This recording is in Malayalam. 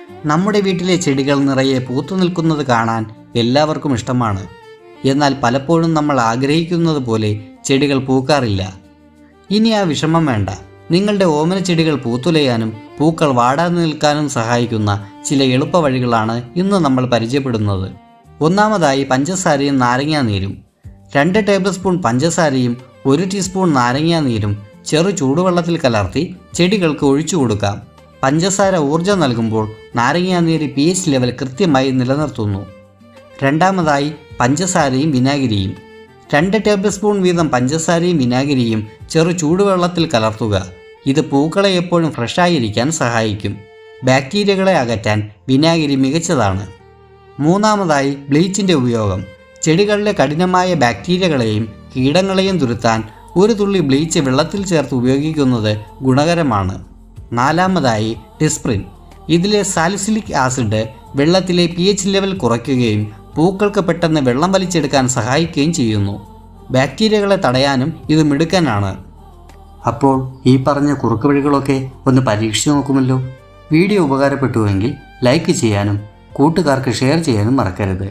നമ്മുടെ വീട്ടിലെ ചെടികൾ നിറയെ പൂത്തു നിൽക്കുന്നത് കാണാൻ എല്ലാവർക്കും ഇഷ്ടമാണ്. എന്നാൽ പലപ്പോഴും നമ്മൾ ആഗ്രഹിക്കുന്നത് പോലെ ചെടികൾ പൂക്കാറില്ല. ഇനി ആ വിഷമം വേണ്ട. നിങ്ങളുടെ ഓമന ചെടികൾ പൂത്തുലയാനും പൂക്കൾ വാടാതെ നിൽക്കാനും സഹായിക്കുന്ന ചില എളുപ്പ വഴികളാണ് ഇന്ന് നമ്മൾ പരിചയപ്പെടുന്നത്. ഒന്നാമതായി പഞ്ചസാരയും നാരങ്ങാനീരും. 2 ടേബിൾ സ്പൂൺ പഞ്ചസാരയും 1 ടീസ്പൂൺ നാരങ്ങാനീരും ചെറു ചൂടുവെള്ളത്തിൽ കലർത്തി ചെടികൾക്ക് ഒഴിച്ചു കൊടുക്കാം. പഞ്ചസാര ഊർജ്ജം നൽകുമ്പോൾ നാരങ്ങാനീര് pH ലെവൽ കൃത്യമായി നിലനിർത്തുന്നു. രണ്ടാമതായി പഞ്ചസാരയും വിനാഗിരിയും. 2 ടേബിൾ സ്പൂൺ വീതം പഞ്ചസാരയും വിനാഗിരിയും ചെറു ചൂടുവെള്ളത്തിൽ കലർത്തുക. ഇത് പൂക്കളെ എപ്പോഴും ഫ്രഷായിരിക്കാൻ സഹായിക്കും. ബാക്ടീരിയകളെ അകറ്റാൻ വിനാഗിരി മികച്ചതാണ്. മൂന്നാമതായി ബ്ലീച്ചിൻ്റെ ഉപയോഗം. ചെടികളിലെ കഠിനമായ ബാക്ടീരിയകളെയും കീടങ്ങളെയും തുരത്താൻ ഒരു തുള്ളി ബ്ലീച്ച് വെള്ളത്തിൽ ചേർത്ത് ഉപയോഗിക്കുന്നത് ഗുണകരമാണ്. നാലാമതായി ഡിസ്പ്രിൻ. ഇതിലെ സാലിസിലിക് ആസിഡ് വെള്ളത്തിലെ pH ലെവൽ കുറയ്ക്കുകയും പൂക്കൾക്ക് പെട്ടെന്ന് വെള്ളം വലിച്ചെടുക്കാൻ സഹായിക്കുകയും ചെയ്യുന്നു. ബാക്ടീരിയകളെ തടയാനും ഇത് മിടുക്കനാണ്. അപ്പോൾ ഈ പറഞ്ഞ കുറുക്ക് വഴികളൊക്കെ ഒന്ന് പരീക്ഷിച്ചു നോക്കുമല്ലോ. വീഡിയോ ഉപകാരപ്പെട്ടുവെങ്കിൽ ലൈക്ക് ചെയ്യാനും കൂട്ടുകാർക്ക് ഷെയർ ചെയ്യാനും മറക്കരുത്.